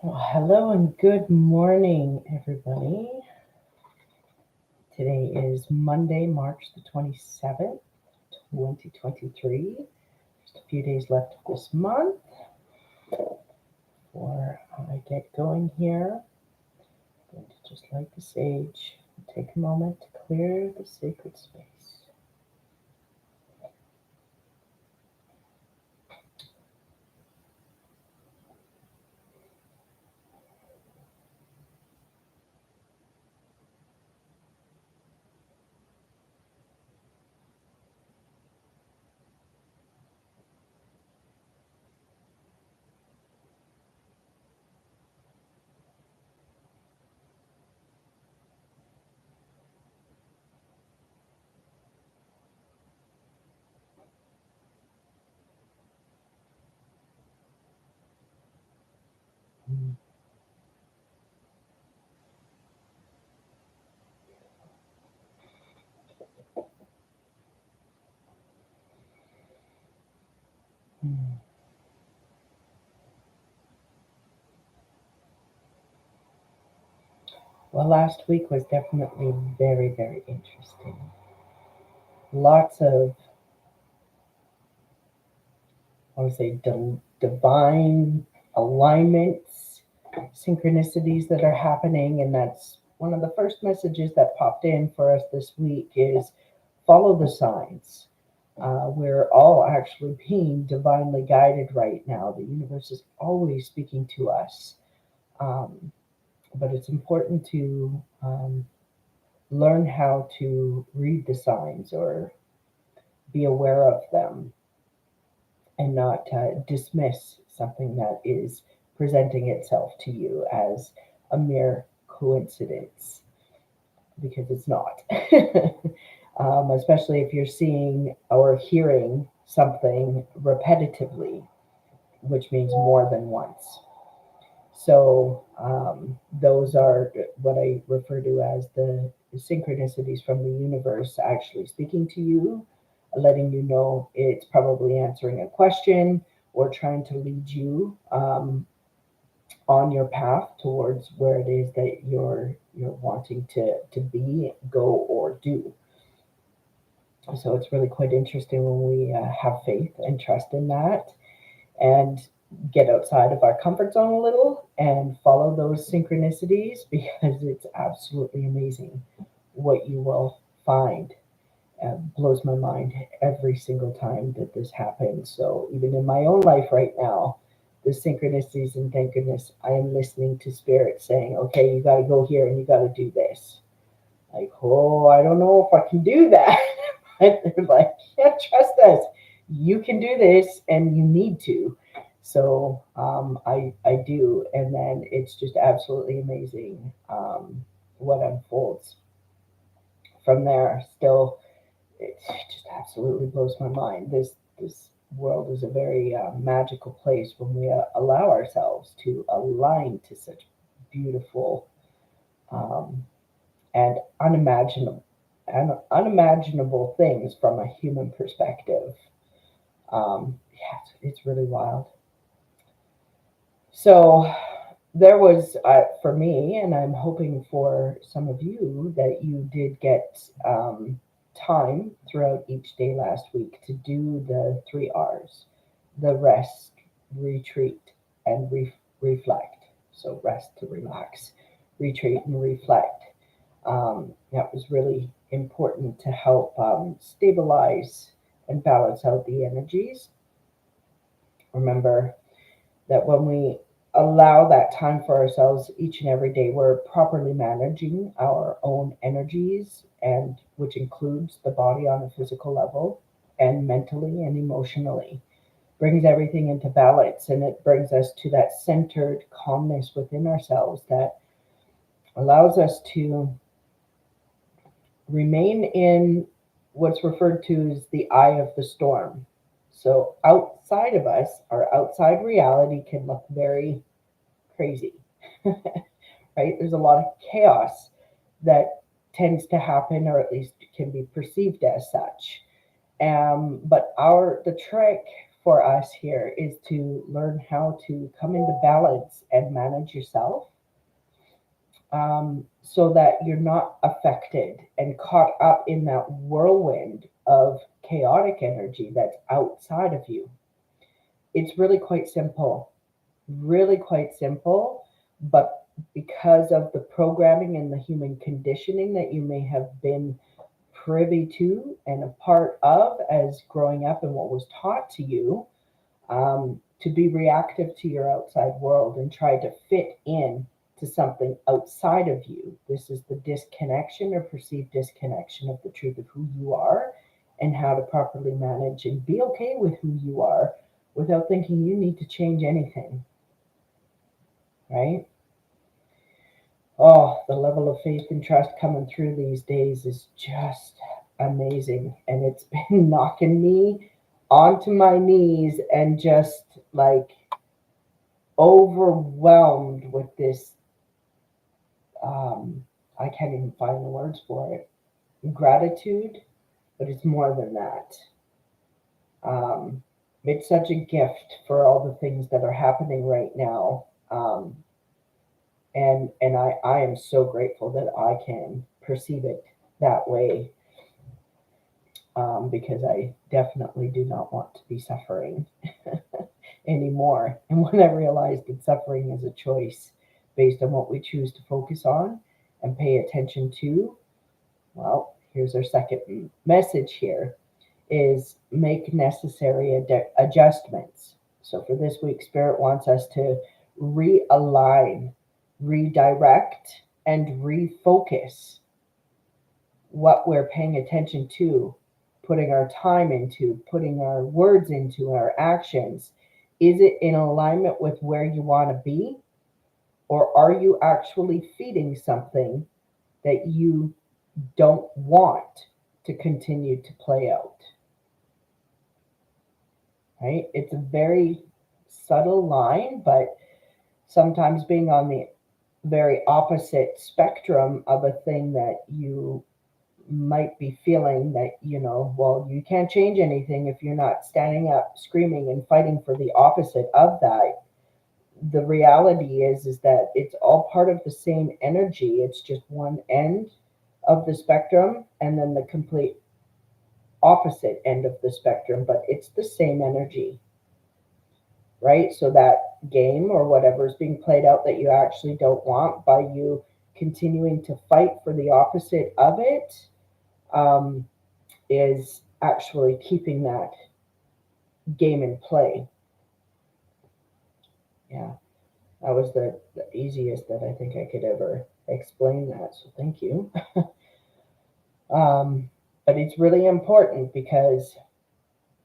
Well, hello and good morning, everybody. Today is Monday, March the 27th, 2023. Just a few days left of this month before I get going here. I'm going to just light the sage and take a moment to clear the sacred space. Hmm. Well, last week was definitely very, very interesting. Lots of, I would say, divine alignments, synchronicities that are happening. And that's one of the first messages that popped in for us this week is follow the signs. We're all actually being divinely guided right now. The universe is always speaking to us. Um, but it's important to learn how to read the signs or be aware of them and not dismiss something that is presenting itself to you as a mere coincidence, because it's not. Especially if you're seeing or hearing something repetitively, which means more than once. So, those are what I refer to as the synchronicities from the universe actually speaking to you, letting you know it's probably answering a question or trying to lead you on your path towards where it is that you're wanting to be, go, or do. So it's really quite interesting when we have faith and trust in that and get outside of our comfort zone a little and follow those synchronicities, because it's absolutely amazing what you will find. Blows my mind every single time that this happens. So even in my own life right now, the synchronicities, and thank goodness I am listening to spirit saying, okay, you got to go here and you got to do this. Like, oh, I don't know if I can do that. And they're like, yeah, trust us. You can do this and you need to. So I do. And then it's just absolutely amazing what unfolds from there. Still, it just absolutely blows my mind. This world is a very magical place when we allow ourselves to align to such beautiful um, and unimaginable things from a human perspective. Yeah, it's really wild. So there was for me, and I'm hoping for some of you that you did get time throughout each day last week to do the 3 R's: the rest, retreat, and reflect. So rest to relax, retreat, and reflect. That was really important to help stabilize and balance out the energies. Remember that when we allow that time for ourselves each and every day, we're properly managing our own energies, and which includes the body on a physical level and mentally and emotionally. Brings everything into balance, and it brings us to that centered calmness within ourselves that allows us to remain in what's referred to as the eye of the storm. So outside of us, our outside reality can look very crazy, right? There's a lot of chaos that tends to happen, or at least can be perceived as such. But the trick for us here is to learn how to come into balance and manage yourself, so that you're not affected and caught up in that whirlwind of chaotic energy that's outside of you. It's really quite simple, but because of the programming and the human conditioning that you may have been privy to and a part of as growing up and what was taught to you, to be reactive to your outside world and try to fit in to something outside of you. This is the disconnection or perceived disconnection of the truth of who you are and how to properly manage and be okay with who you are without thinking you need to change anything, right? Oh, the level of faith and trust coming through these days is just amazing. And it's been knocking me onto my knees and just like overwhelmed with this. Um, I can't even find the words for it. Gratitude, but it's more than that. Um, it's such a gift for all the things that are happening right now. And I am so grateful that I can perceive it that way, because I definitely do not want to be suffering anymore. And when I realized that suffering is a choice based on what we choose to focus on and pay attention to, well, here's our second message here is make necessary adjustments. So for this week, Spirit wants us to realign, redirect, and refocus what we're paying attention to, putting our time into, putting our words into, our actions. Is it in alignment with where you want to be? Or are you actually feeding something that you don't want to continue to play out? Right? It's a very subtle line, but sometimes being on the very opposite spectrum of a thing that you might be feeling that, well, you can't change anything if you're not standing up, screaming, and fighting for the opposite of that. The reality is that it's all part of the same energy. It's just one end of the spectrum and then the complete opposite end of the spectrum, but it's the same energy, right? So that game or whatever is being played out that you actually don't want, by you continuing to fight for the opposite of it, um, is actually keeping that game in play. Yeah, that was the easiest that I think I could ever explain that. So thank you. But it's really important because,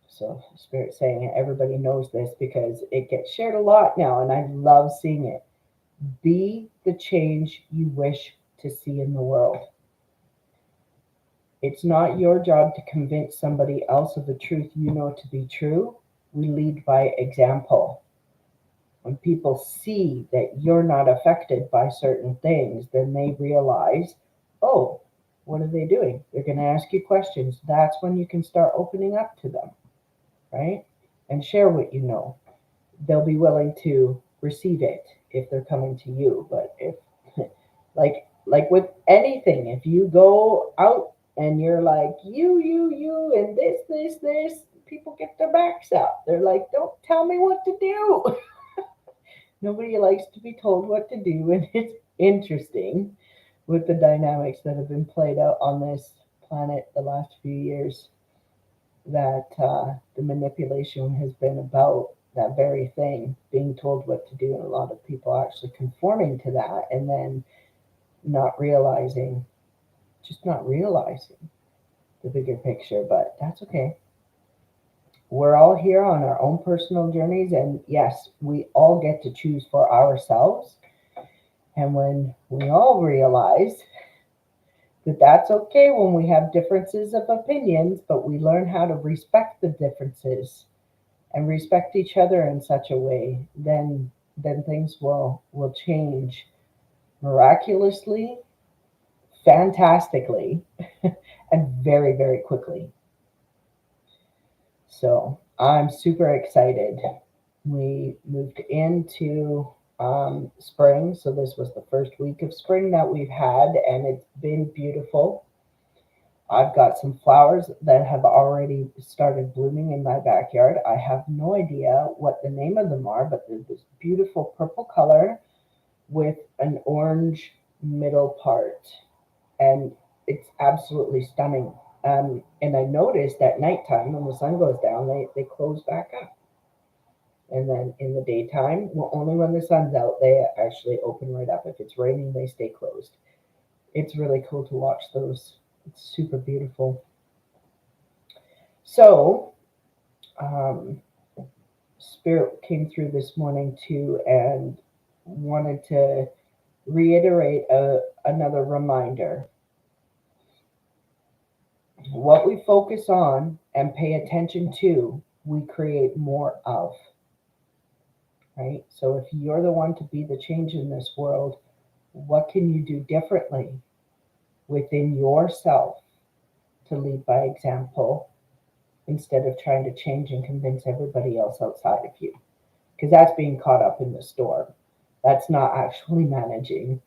so Spirit saying it, everybody knows this because it gets shared a lot now, and I love seeing it. Be the change you wish to see in the world. It's not your job to convince somebody else of the truth you know to be true. We lead by example. When people see that you're not affected by certain things, then they realize, oh, what are they doing? They're going to ask you questions. That's when you can start opening up to them, right? And share what you know. They'll be willing to receive it if they're coming to you. But if, like with anything, if you go out and you're like, you, and this, people get their backs up. They're like, don't tell me what to do. Nobody likes to be told what to do, and it's interesting with the dynamics that have been played out on this planet the last few years, that the manipulation has been about that very thing, being told what to do, and a lot of people actually conforming to that and then not realizing, just not realizing the bigger picture. But that's okay. We're all here on our own personal journeys, and yes, we all get to choose for ourselves. And when we all realize that that's okay when we have differences of opinions, but we learn how to respect the differences and respect each other in such a way, then things will change miraculously, fantastically, and very, very quickly. So I'm super excited. We moved into spring, so this was the first week of spring that we've had, and it's been beautiful. I've got some flowers that have already started blooming in my backyard. I have no idea what the name of them are, but they're this beautiful purple color with an orange middle part, and it's absolutely stunning. And I noticed at nighttime when the sun goes down, they close back up. And then in the daytime, well, only when the sun's out, they actually open right up. If it's raining, they stay closed. It's really cool to watch those. It's super beautiful. So, um, Spirit came through this morning too and wanted to reiterate another reminder. What we focus on and pay attention to, we create more of, right? So if you're the one to be the change in this world, what can you do differently within yourself to lead by example instead of trying to change and convince everybody else outside of you? Because that's being caught up in the storm. That's not actually managing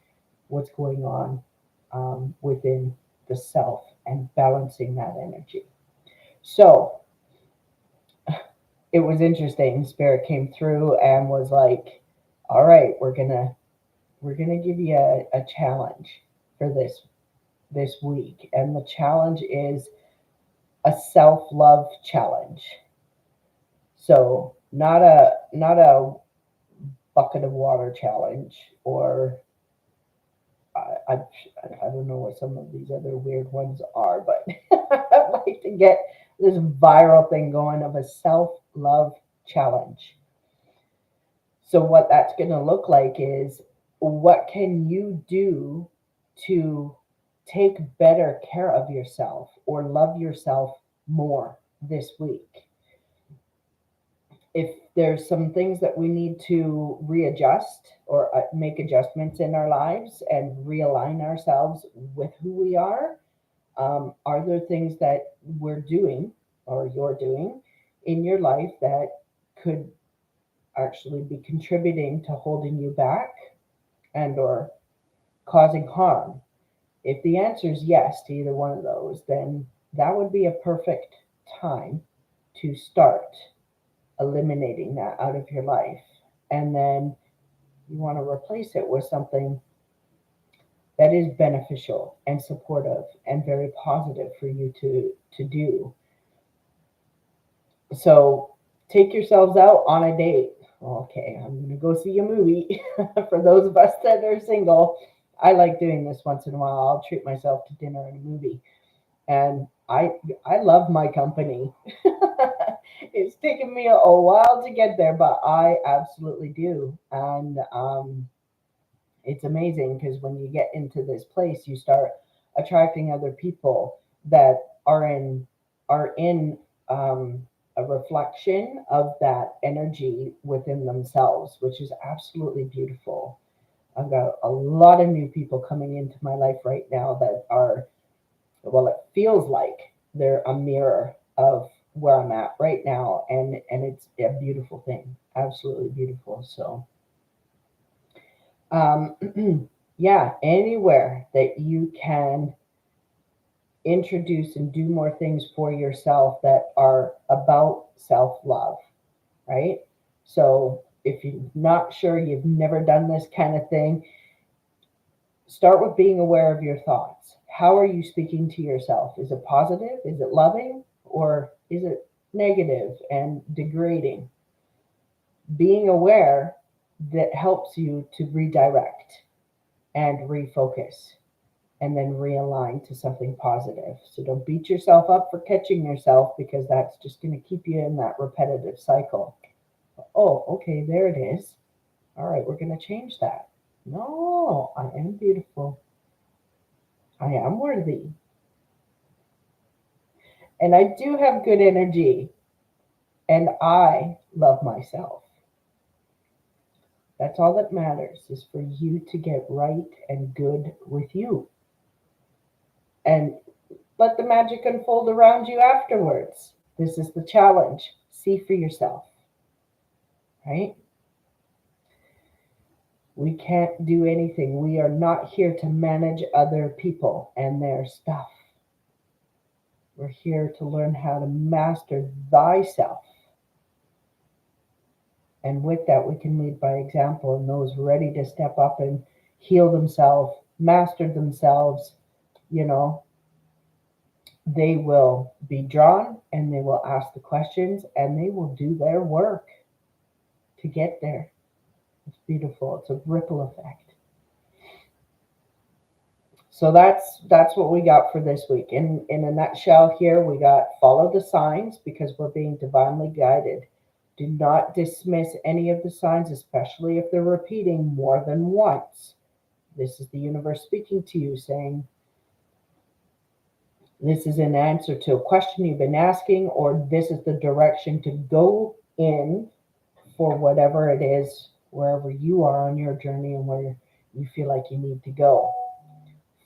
what's going on within the self and balancing that energy. So it was interesting. Spirit came through and was like, "All right, we're gonna give you a challenge for this week, and the challenge is a self love challenge. So not a bucket of water challenge or I, I I don't know what some of these other weird ones are, but I'd like to get this viral thing going of a self love challenge. So what that's going to look like is what can you do to take better care of yourself or love yourself more this week? If there's some things that we need to readjust or make adjustments in our lives and realign ourselves with who we are there things that we're doing or you're doing in your life that could actually be contributing to holding you back and or causing harm? If the answer is yes to either one of those, then that would be a perfect time to start eliminating that out of your life. And then you want to replace it with something that is beneficial and supportive and very positive for you to do. So take yourselves out on a date. Okay, I'm going to go see a movie. For those of us that are single, I like doing this once in a while. I'll treat myself to dinner and a movie. And I love my company. It's taken me a while to get there, but I absolutely do. And it's amazing because when you get into this place, you start attracting other people that are in a reflection of that energy within themselves, which is absolutely beautiful. I've got a lot of new people coming into my life right now that are, well, it feels like they're a mirror of where I'm at right now, and it's a beautiful thing, absolutely beautiful. So, um, yeah, anywhere that you can introduce and do more things for yourself that are about self love, right? So, if you're not sure, you've never done this kind of thing, start with being aware of your thoughts. How are you speaking to yourself? Is it positive? Is it loving? Or is it negative and degrading? Being aware that helps you to redirect and refocus and then realign to something positive. So don't beat yourself up for catching yourself because that's just going to keep you in that repetitive cycle. Oh, okay, there it is. All right, we're going to change that. No, I am beautiful. I am worthy. And I do have good energy. And I love myself. That's all that matters is for you to get right and good with you. And let the magic unfold around you afterwards. This is the challenge. See for yourself, right? We can't do anything. We are not here to manage other people and their stuff. We're here to learn how to master thyself. And with that, we can lead by example. And those ready to step up and heal themselves, master themselves, you know, they will be drawn and they will ask the questions and they will do their work to get there. It's beautiful. It's a ripple effect. So that's what we got for this week. In a nutshell here, we got follow the signs because we're being divinely guided. Do not dismiss any of the signs, especially if they're repeating more than once. This is the universe speaking to you, saying, this is an answer to a question you've been asking, or this is the direction to go in for whatever it is, wherever you are on your journey and where you feel like you need to go.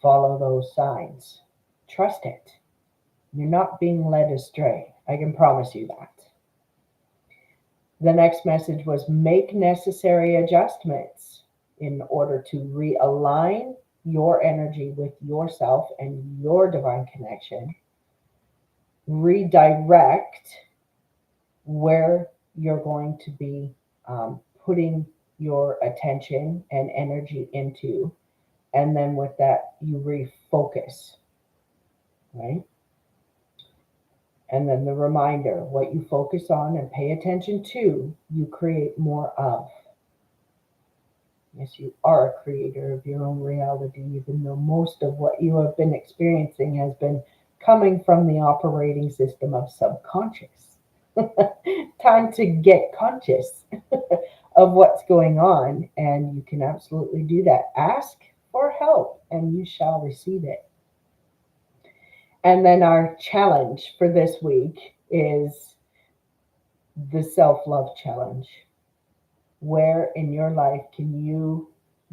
Follow those signs. Trust it. You're not being led astray. I can promise you that. The next message was make necessary adjustments in order to realign your energy with yourself and your divine connection. Redirect where you're going to be putting your attention and energy into. And then with that, you refocus, right? And then the reminder, what you focus on and pay attention to, you create more of. Yes, you are a creator of your own reality, even though most of what you have been experiencing has been coming from the operating system of subconscious. Time to get conscious of what's going on, and you can absolutely do that. Ask for help, and you shall receive it. And then our challenge for this week is the self love challenge. Where in your life can you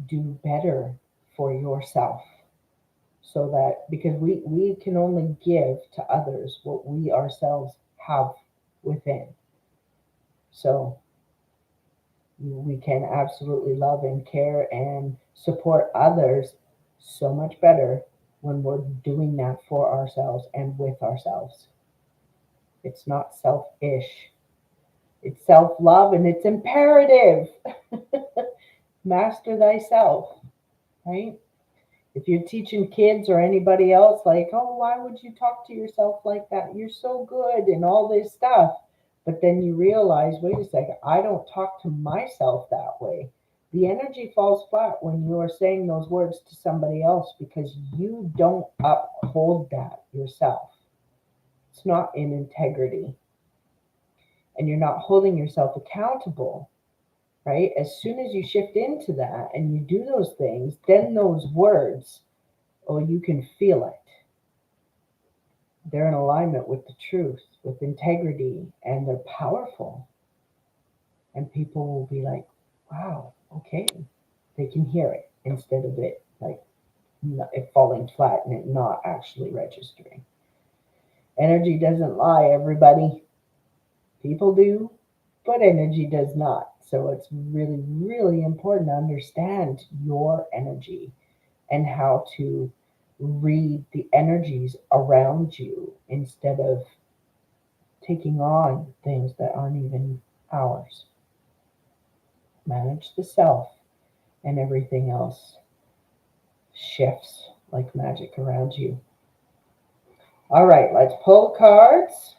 do better for yourself? So that, because we can only give to others what we ourselves have within. So we can absolutely love and care and support others so much better when we're doing that for ourselves and with ourselves. It's not selfish. It's self love and it's imperative. Master thyself, right? If you're teaching kids or anybody else, like, oh, why would you talk to yourself like that? You're so good and all this stuff. But then you realize, wait a second, I don't talk to myself that way. The energy falls flat when you are saying those words to somebody else because you don't uphold that yourself. It's not in integrity. And you're not holding yourself accountable, right? As soon as you shift into that and you do those things, then those words, oh, you can feel it. They're in alignment with the truth, with integrity, and they're powerful. And people will be like, wow, okay. They can hear it instead of it like it falling flat and it not actually registering. Energy doesn't lie, everybody. People do, but energy does not. So it's really, really important to understand your energy and how to read the energies around you instead of taking on things that aren't even ours. Manage the self, and everything else shifts like magic around you. All right, let's pull cards.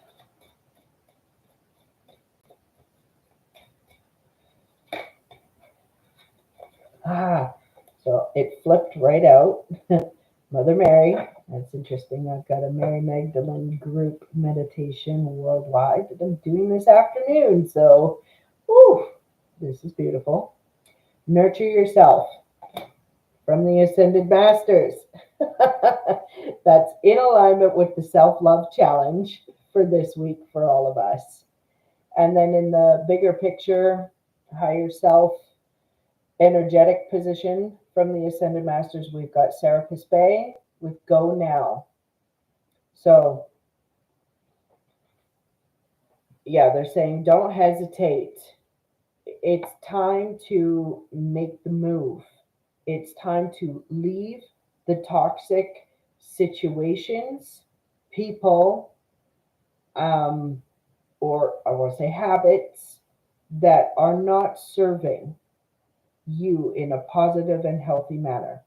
So it flipped right out. Mother Mary. That's interesting. I've got a Mary Magdalene group meditation worldwide that I'm doing this afternoon. So, whew, this is beautiful. Nurture yourself from the Ascended Masters. That's in alignment with the self love challenge for this week for all of us. And then in the bigger picture, higher self energetic position from the Ascended Masters, we've got Serapis Bay with Go Now. So yeah, they're saying don't hesitate. It's time to make the move. It's time to leave the toxic situations, people, um, or I want to say habits that are not serving you in a positive and healthy manner.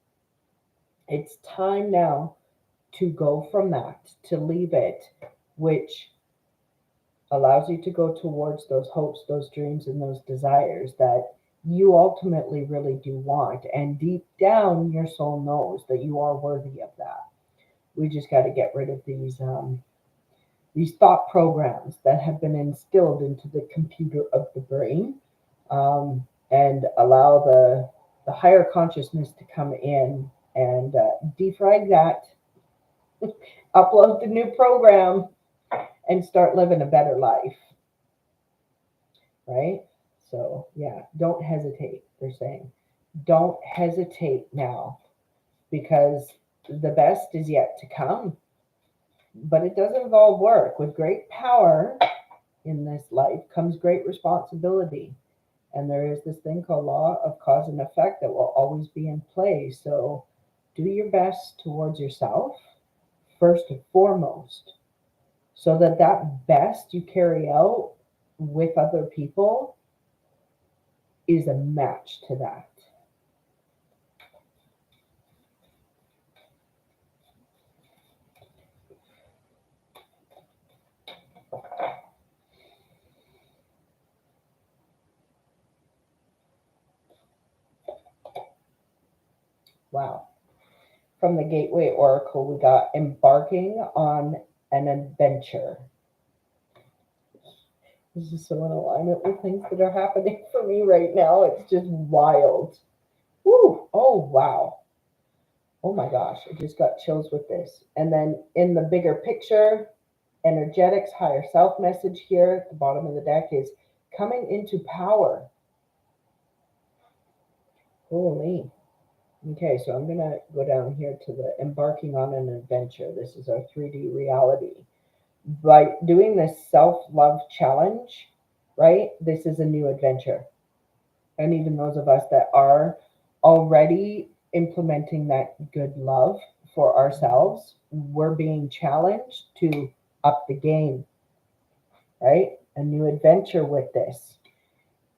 It's time now to go from that, to leave it, which allows you to go towards those hopes, those dreams, and those desires that you ultimately really do want. And deep down, your soul knows that you are worthy of that. We just got to get rid of these thought programs that have been instilled into the computer of the brain, and allow the higher consciousness to come in and defrag that, upload the new program, and start living a better life, right? So, yeah, don't hesitate, they're saying. Don't hesitate now because the best is yet to come. But it does involve work. With great power in this life comes great responsibility. And there is this thing called law of cause and effect that will always be in play. So do your best towards yourself first and foremost, so that that best you carry out with other people is a match to that. Wow. From the Gateway Oracle, we got embarking on an adventure. This is so in alignment with things that are happening for me right now. It's just wild. Woo! Oh, wow. Oh my gosh, I just got chills with this. And then in the bigger picture, energetics, higher self message here at the bottom of the deck is coming into power. Holy. Okay, so I'm going to go down here to the embarking on an adventure. This is our 3D reality. By doing this self love challenge, right? This is a new adventure. And even those of us that are already implementing that good love for ourselves, we're being challenged to up the game, right? A new adventure with this.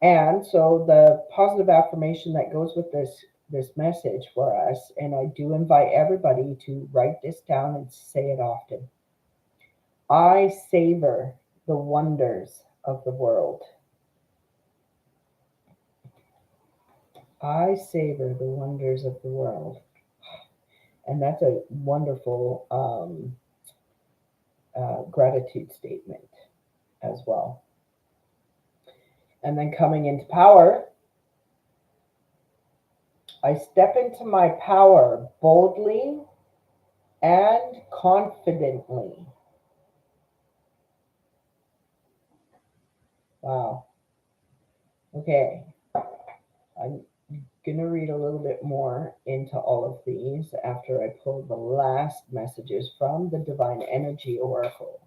And so the positive affirmation that goes with this message for us, and I do invite everybody to write this down and say it often. I savor the wonders of the world. I savor the wonders of the world. And that's a wonderful gratitude statement as well. And then coming into power, I step into my power boldly and confidently. Wow. Okay. I'm going to read a little bit more into all of these after I pull the last messages from the Divine Energy Oracle.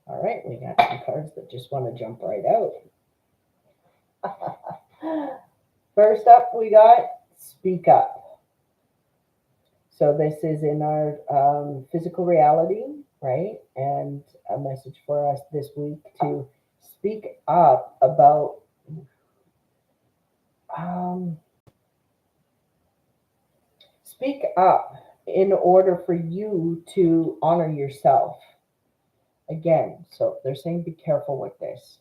All right, we got some cards that just want to jump right out. First up, we got Speak Up. So this is in our physical reality, right? And a message for us this week to speak up about um, speak up in order for you to honor yourself. Again, so they're saying be careful with this.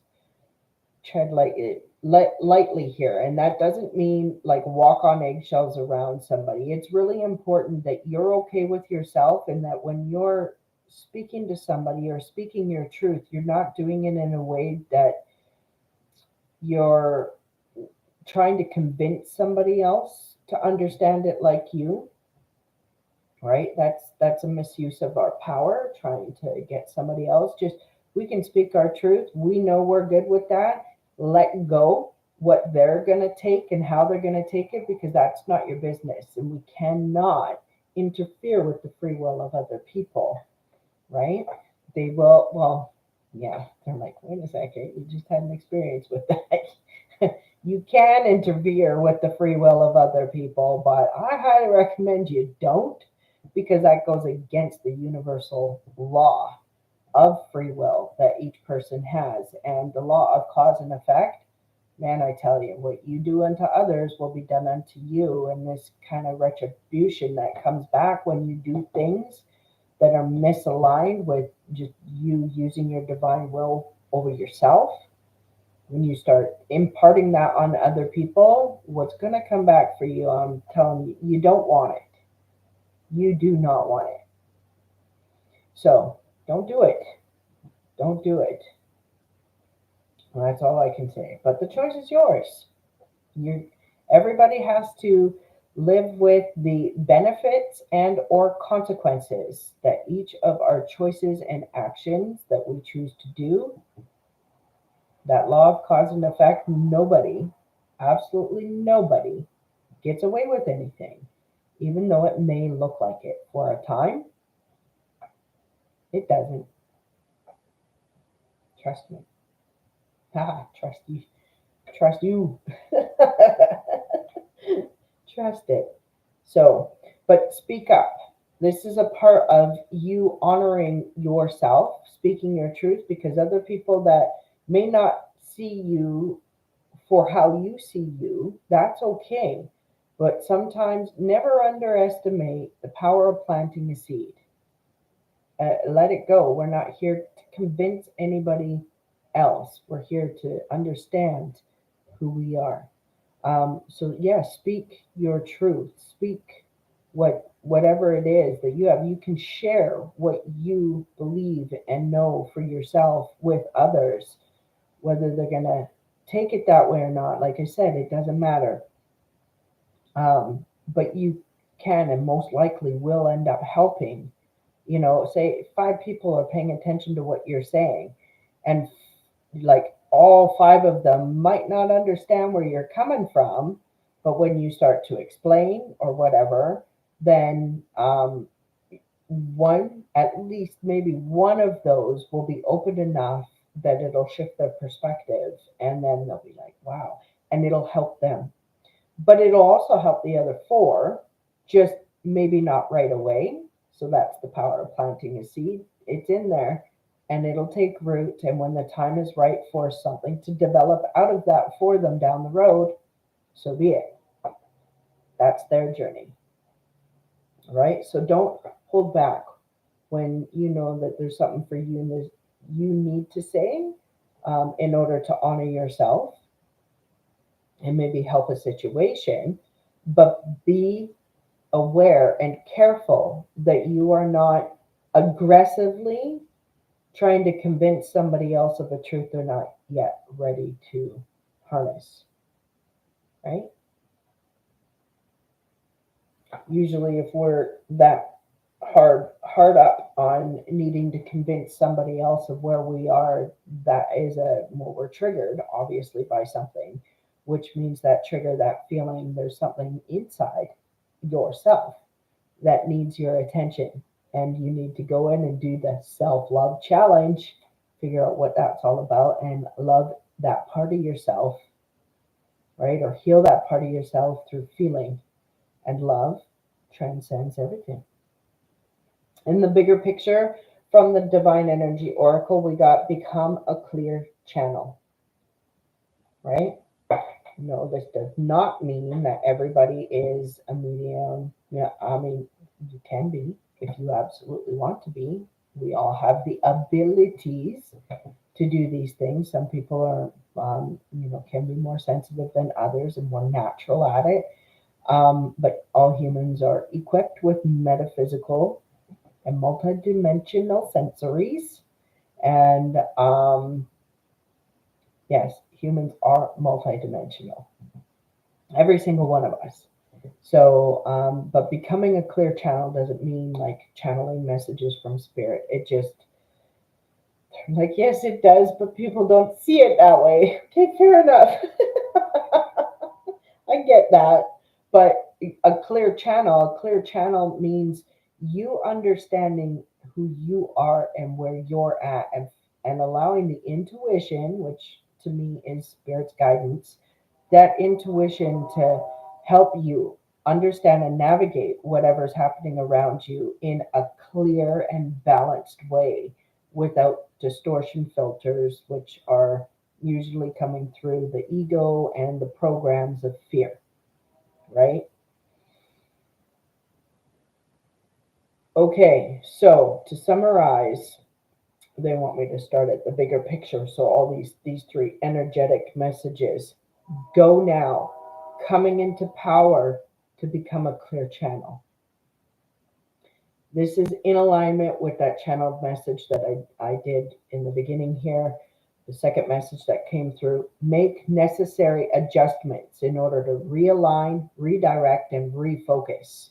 Tread lightly here. And that doesn't mean like walk on eggshells around somebody. It's really important that you're okay with yourself and that when you're speaking to somebody or speaking your truth, you're not doing it in a way that you're trying to convince somebody else to understand it like you, right? That's a misuse of our power, trying to get somebody else. Just we can speak our truth. We know we're good with that. Let go. what they're going to take and how they're going to take it, because that's not your business. And we cannot interfere with the free will of other people, right? They will, well, yeah, they're like, wait a second, you just had an experience with that. You can interfere with the free will of other people, but I highly recommend you don't, because that goes against the universal law of free will that each person has. And the law of cause and effect, man, I tell you, what you do unto others will be done unto you. And this kind of retribution that comes back when you do things that are misaligned with just you using your divine will over yourself, when you start imparting that on other people, what's going to come back for you, I'm telling you, you don't want it. You do not want it. So don't do it. Don't do it. And that's all I can say. But the choice is yours. You, everybody has to live with the benefits and or consequences that each of our choices and actions that we choose to do. That law of cause and effect, nobody, absolutely nobody, gets away with anything, even though it may look like it. For a time, it doesn't. Trust me. Trust you. Trust you. Trust it. So, but speak up. This is a part of you honoring yourself, speaking your truth, because other people that may not see you for how you see you, that's okay. But sometimes never underestimate the power of planting a seed. Let it go. We're not here to convince anybody else. We're here to understand who we are. So yeah, speak your truth. Speak whatever it is that you have. You can share what you believe and know for yourself with others, whether they're gonna take it that way or not. Like I said, it doesn't matter. But you can and most likely will end up helping. Say 5 people are paying attention to what you're saying, and like all 5 of them might not understand where you're coming from, but when you start to explain or whatever, then one, at least maybe one of those will be open enough that it'll shift their perspective, and then they'll be like, wow, and it'll help them. But it'll also help the other 4, just maybe not right away. So that's the power of planting a seed. It's in there and it'll take root. And when the time is right for something to develop out of that for them down the road, so be it. That's their journey. Right? So don't hold back when you know that there's something for you and you need to say, in order to honor yourself and maybe help a situation, but be aware and careful that you are not aggressively trying to convince somebody else of a truth they're not yet ready to harness, right? Usually if we're that hard up on needing to convince somebody else of where we are, that is we're triggered obviously by something, which means that trigger, that feeling, there's something inside yourself that needs your attention, and you need to go in and do the self-love challenge, figure out what that's all about, and love that part of yourself, right? Or heal that part of yourself through feeling, and love transcends everything. In the bigger picture, from the Divine Energy Oracle, we got become a clear channel, right? No, this does not mean that everybody is a medium. Yeah, I mean, you can be if you absolutely want to be. We all have the abilities to do these things. Some people are, can be more sensitive than others and more natural at it. But all humans are equipped with metaphysical and multidimensional sensories. And yes, humans are multidimensional. Every single one of us. So, but becoming a clear channel doesn't mean like channeling messages from spirit. It just, like, yes, it does, but people don't see it that way. Okay, fair enough. I get that. But a clear channel means you understanding who you are and where you're at, and allowing the intuition, which to me is spirit's guidance, that intuition to help you understand and navigate whatever's happening around you in a clear and balanced way without distortion filters, which are usually coming through the ego and the programs of fear, right? Okay, so to summarize, they want me to start at the bigger picture. So all these three energetic messages: go now, coming into power to become a clear channel. This is in alignment with that channeled message that I did in the beginning here. The second message that came through: make necessary adjustments in order to realign, redirect, and refocus.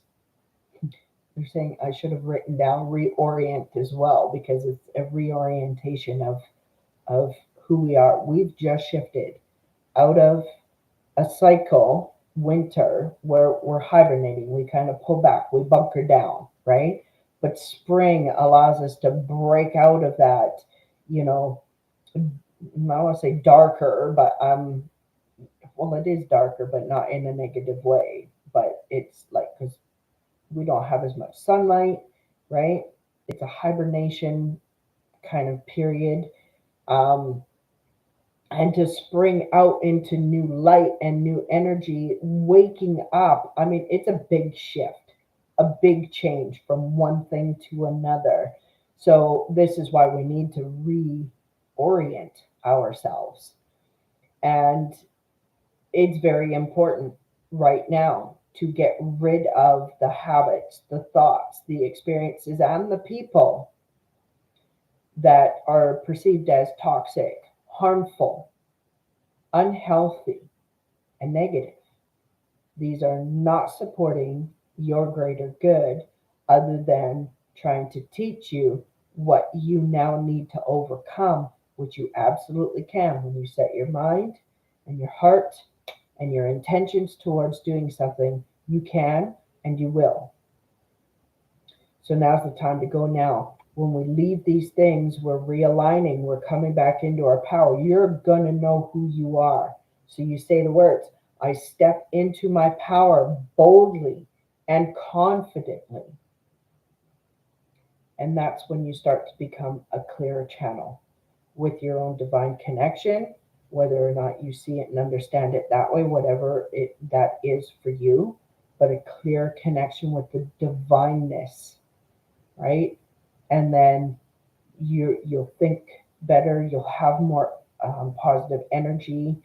They're saying I should have written down reorient as well, because it's a reorientation of who we are. We've just shifted out of a cycle, winter, where we're hibernating. We kind of pull back, we bunker down, right? But spring allows us to break out of that, you know, I want to say darker, but well, it is darker, but not in a negative way. But it's like, because we don't have as much sunlight, right? It's a hibernation kind of period. Um, and to spring out into new light and new energy, waking up. I mean, it's a big shift, a big change from one thing to another. So, this is why we need to reorient ourselves. And it's very important right now to get rid of the habits, the thoughts, the experiences, and the people that are perceived as toxic, harmful, unhealthy, and negative. These are not supporting your greater good, other than trying to teach you what you now need to overcome, which you absolutely can when you set your mind and your heart and your intentions towards doing something. You can and you will. So now's the time to go now. When we leave these things, we're realigning, we're coming back into our power. You're going to know who you are. So you say the words: I step into my power boldly and confidently. And that's when you start to become a clearer channel with your own divine connection, whether or not you see it and understand it that way, whatever it that is for you, but a clear connection with the divineness, right? And then you'll think better, you'll have more positive energy,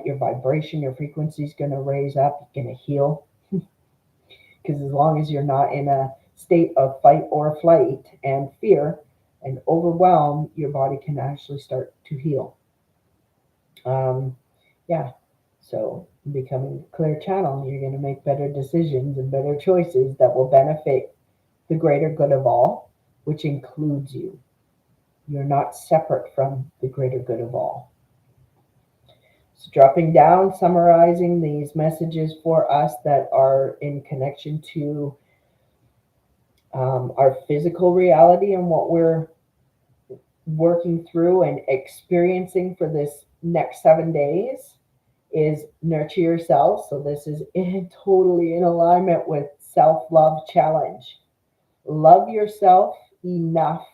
your vibration, your frequency is going to raise up, you're going to heal, because as long as you're not in a state of fight or flight and fear and overwhelm, your body can actually start to heal. um, yeah, so becoming a clear channel, you're going to make better decisions and better choices that will benefit the greater good of all, which includes you. You're not separate from the greater good of all. So, dropping down, summarizing these messages for us that are in connection to our physical reality and what we're working through and experiencing for this next 7 days is nurture yourself. So, this is totally in alignment with self love challenge. Love yourself enough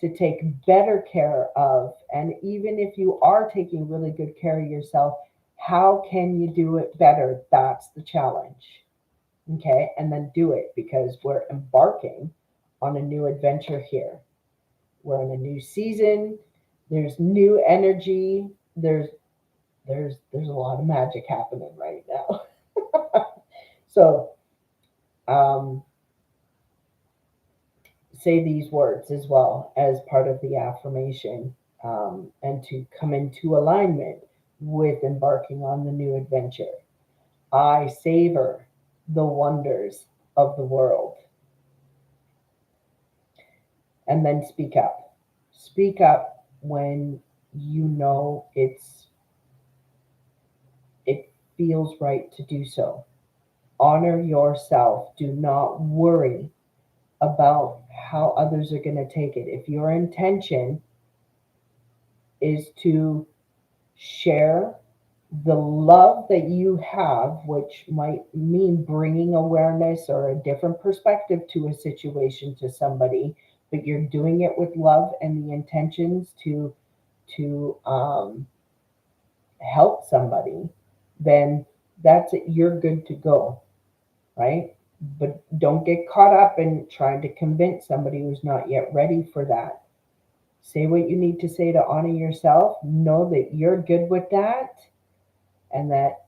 to take better care of. And even if you are taking really good care of yourself, how can you do it better? That's the challenge. Okay. And then do it, because we're embarking on a new adventure here. We're in a new season. There's new energy. There's a lot of magic happening right now. So um, say these words as well as part of the affirmation, and to come into alignment with embarking on the new adventure. I savor the wonders of the world. And then speak up. Speak up when you know it's feels right to do so. Honor yourself. Do not worry about how others are going to take it. If your intention is to share the love that you have, which might mean bringing awareness or a different perspective to a situation to somebody, but you're doing it with love and the intentions to help somebody, then that's it. You're good to go, right? But don't get caught up in trying to convince somebody who's not yet ready for that. Say what you need to say to honor yourself. Know that you're good with that, and that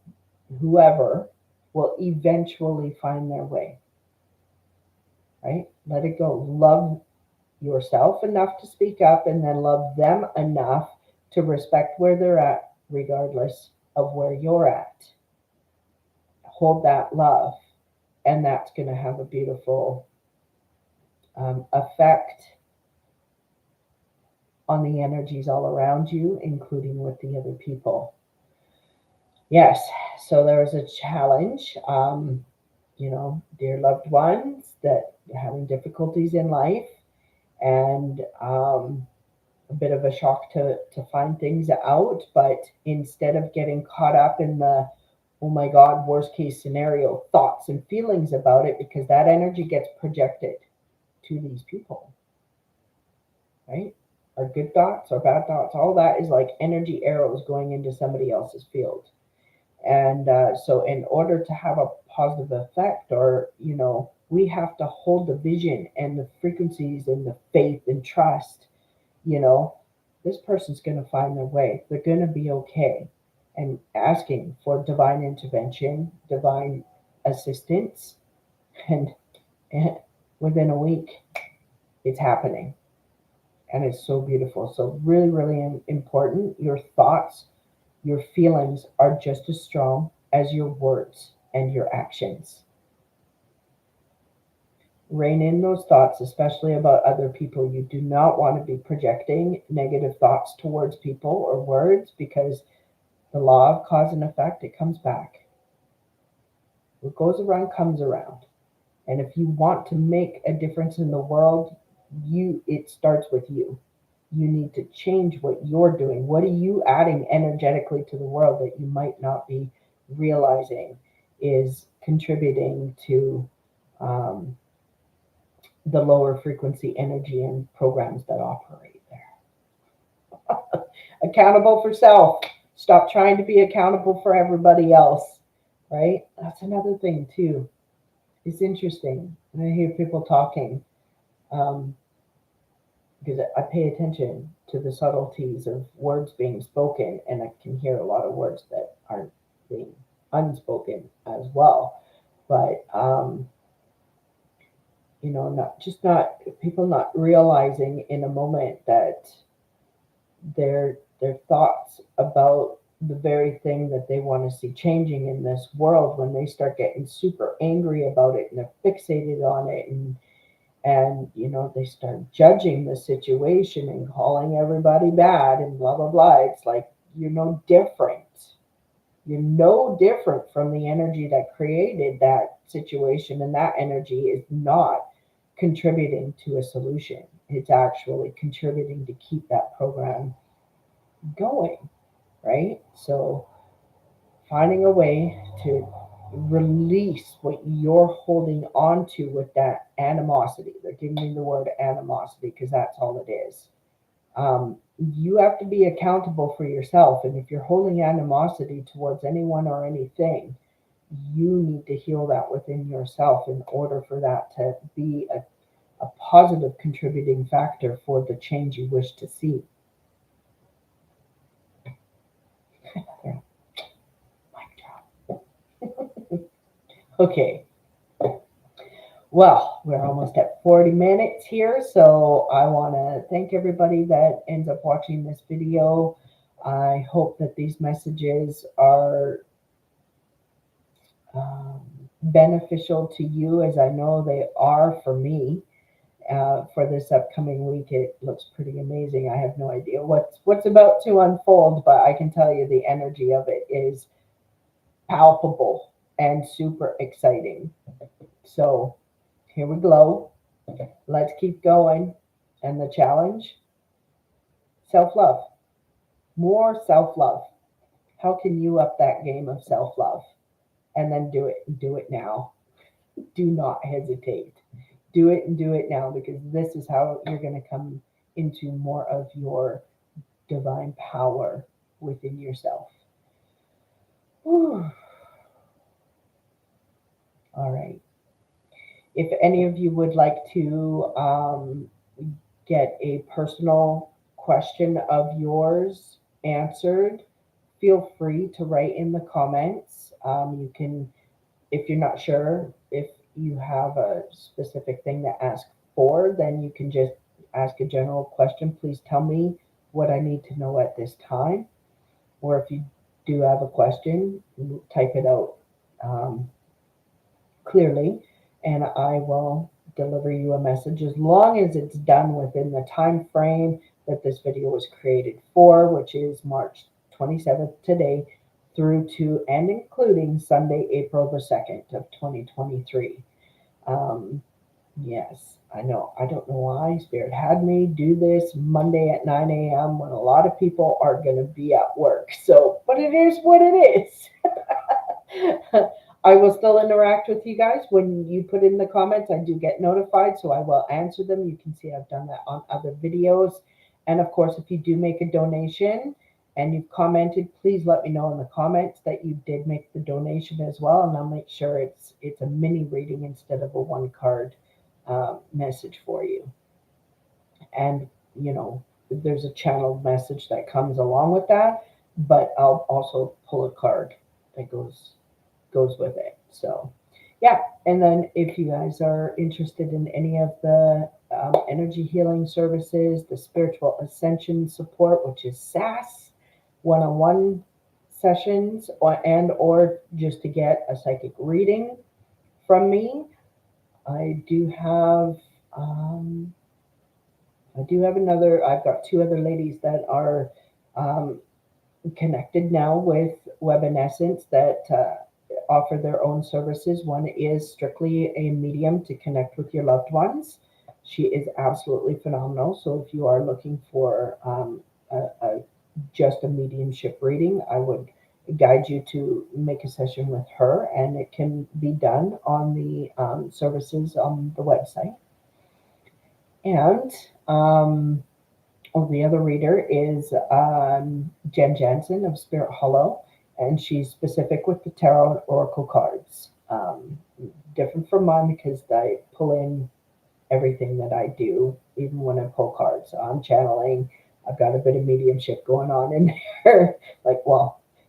whoever will eventually find their way, right? Let it go. Love yourself enough to speak up, and then love them enough to respect where they're at, regardless of where you're at. Hold that love, and that's going to have a beautiful effect on the energies all around you, including with the other people. Yes, so there was a challenge. Dear loved ones that are having difficulties in life, and a bit of a shock to find things out. But instead of getting caught up in the, oh my God, worst case scenario thoughts and feelings about it, because that energy gets projected to these people, right? Our good thoughts, our bad thoughts, all that is like energy arrows going into somebody else's field. And so, in order to have a positive effect, or, we have to hold the vision and the frequencies and the faith and trust, you know, this person's going to find their way. They're going to be okay. And asking for divine intervention, divine assistance, and, and within a week, it's happening. And it's so beautiful. So, really, really important. Your thoughts, your feelings are just as strong as your words and your actions. Rein in those thoughts, especially about other people. You do not want to be projecting negative thoughts towards people or words, because the law of cause and effect, it comes back. What goes around comes around. And if you want to make a difference in the world, it starts with you. You need to change what you're doing. What are you adding energetically to the world that you might not be realizing is contributing to um, the lower frequency energy and programs that operate there? Accountable for self. Stop trying to be accountable for everybody else, right? That's another thing, too. It's interesting. I hear people talking. Um, because I pay attention to the subtleties of words being spoken, and I can hear a lot of words that aren't being unspoken as well. But not people not realizing in a moment that their thoughts about the very thing that they want to see changing in this world, when they start getting super angry about it and they're fixated on it, and they start judging the situation and calling everybody bad and blah blah blah. It's like, you're no different from the energy that created that situation, and that energy is not contributing to a solution. It's actually contributing to keep that program going, right? So finding a way to release what you're holding on to with that animosity. They're giving me the word animosity because that's all it is. You have to be accountable for yourself. And if you're holding animosity towards anyone or anything, you need to heal that within yourself in order for that to be a positive contributing factor for the change you wish to see. Yeah. Okay. Well, we're almost at 40 minutes here, so I want to thank everybody that ends up watching this video. I hope that these messages are beneficial to you, as I know they are for me. For this upcoming week, it looks pretty amazing. I have no idea what's about to unfold, but I can tell you the energy of it is palpable and super exciting. So here we go. Let's keep going. And the challenge, self love, more self love. How can you up that game of self love? And then do it now. Do not hesitate. Do it and do it now, because this is how you're going to come into more of your divine power within yourself. Whew. All right. If any of you would like to get a personal question of yours answered, feel free to write in the comments. You can, if you're not sure if you have a specific thing to ask for, then you can just ask a general question. Please tell me what I need to know at this time. Or if you do have a question, type it out um, clearly, and I will deliver you a message as long as it's done within the time frame that this video was created for, which is March 27th today through to and including Sunday, April the 2nd of 2023. Um, yes, I know. I don't know why Spirit had me do this Monday at 9 a.m. when a lot of people are going to be at work. So, but it is what it is. I will still interact with you guys when you put in the comments. I do get notified, so I will answer them. You can see I've done that on other videos. And of course, if you do make a donation and you've commented, please let me know in the comments that you did make the donation as well, and I'll make sure it's a mini reading instead of a one card message for you. And there's a channeled message that comes along with that, but I'll also pull a card that goes with it. So, yeah. And then if you guys are interested in any of the energy healing services, the spiritual ascension support, which is SAS, one-on-one sessions, or just to get a psychic reading from me, I do have. I've got two other ladies that are um, connected now with Webinescence that offer their own services. One is strictly a medium to connect with your loved ones. She is absolutely phenomenal. So if you are looking for just a mediumship reading, I would guide you to make a session with her, and it can be done on the services on the website. And the other reader is Jen Jansen of Spirit Hollow, and she's specific with the tarot and oracle cards. Different from mine because I pull in everything that I do, even when I pull cards. So I'm channeling. I've got a bit of mediumship going on in there.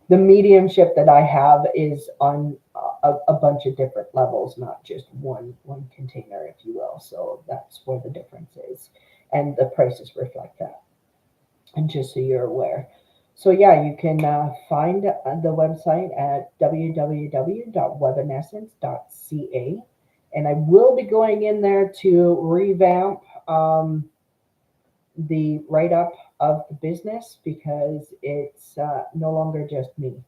The mediumship that I have is on a bunch of different levels, not just one container, if you will. So that's where the difference is, and the prices reflect that. And just so you're aware. So yeah, you can find the website at www.webinescence.ca, and I will be going in there to revamp the write-up of the business because it's no longer just me.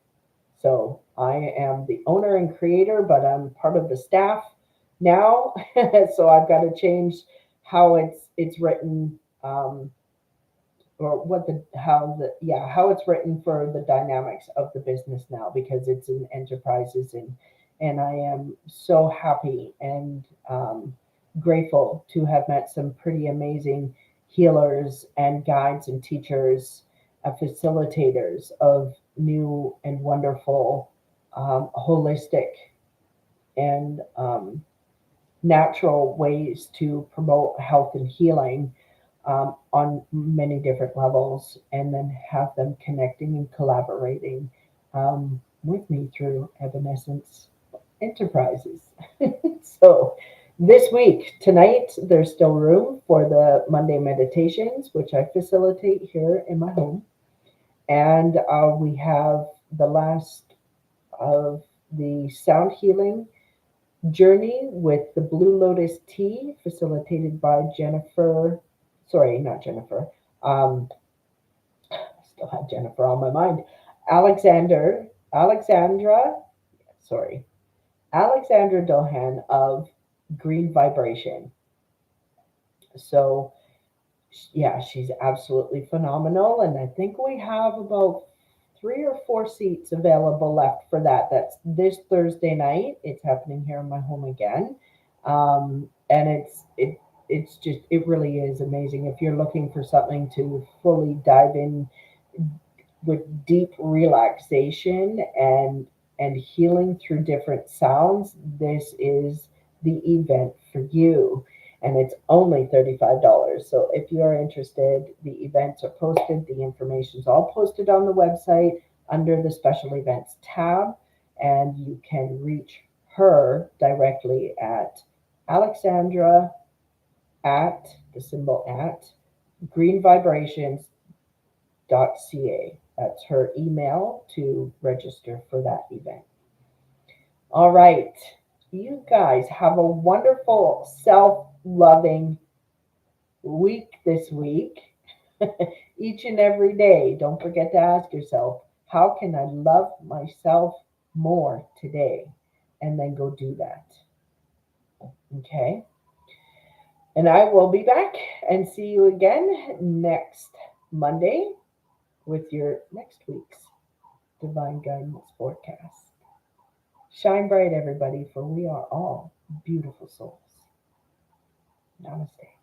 So I am the owner and creator, but I'm part of the staff now. So I've got to change how it's written. Or how it's written for the dynamics of the business now, because it's an enterprises, and I am so happy and grateful to have met some pretty amazing healers and guides and teachers, facilitators of new and wonderful holistic and natural ways to promote health and healing on many different levels, and then have them connecting and collaborating with me through Evanescence Enterprises. So this week, tonight, there's still room for the Monday meditations, which I facilitate here in my home. And we have the last of the sound healing journey with the Blue Lotus tea, facilitated by Jennifer. Sorry, not Jennifer. I still had Jennifer on my mind. Alexandra sorry, Alexandra Dohan of Green Vibration. So yeah, she's absolutely phenomenal. And I think we have about 3 or 4 seats available left for that. That's this Thursday night. It's happening here in my home again. And it's just it really is amazing. If you're looking for something to fully dive in with deep relaxation and healing through different sounds, this is the event for you. And it's only $35. So if you are interested, the events are posted, the information's all posted on the website under the special events tab, and you can reach her directly at Alexandra at the symbol at greenvibrations.ca. That's her email to register for that event. All right. You guys have a wonderful self loving week this week. Each and every day, don't forget to ask yourself, how can I love myself more today? And then go do that. Okay. And I will be back and see you again next Monday with your next week's Divine Guidance Forecast. Shine bright, everybody, for we are all beautiful souls. Namaste.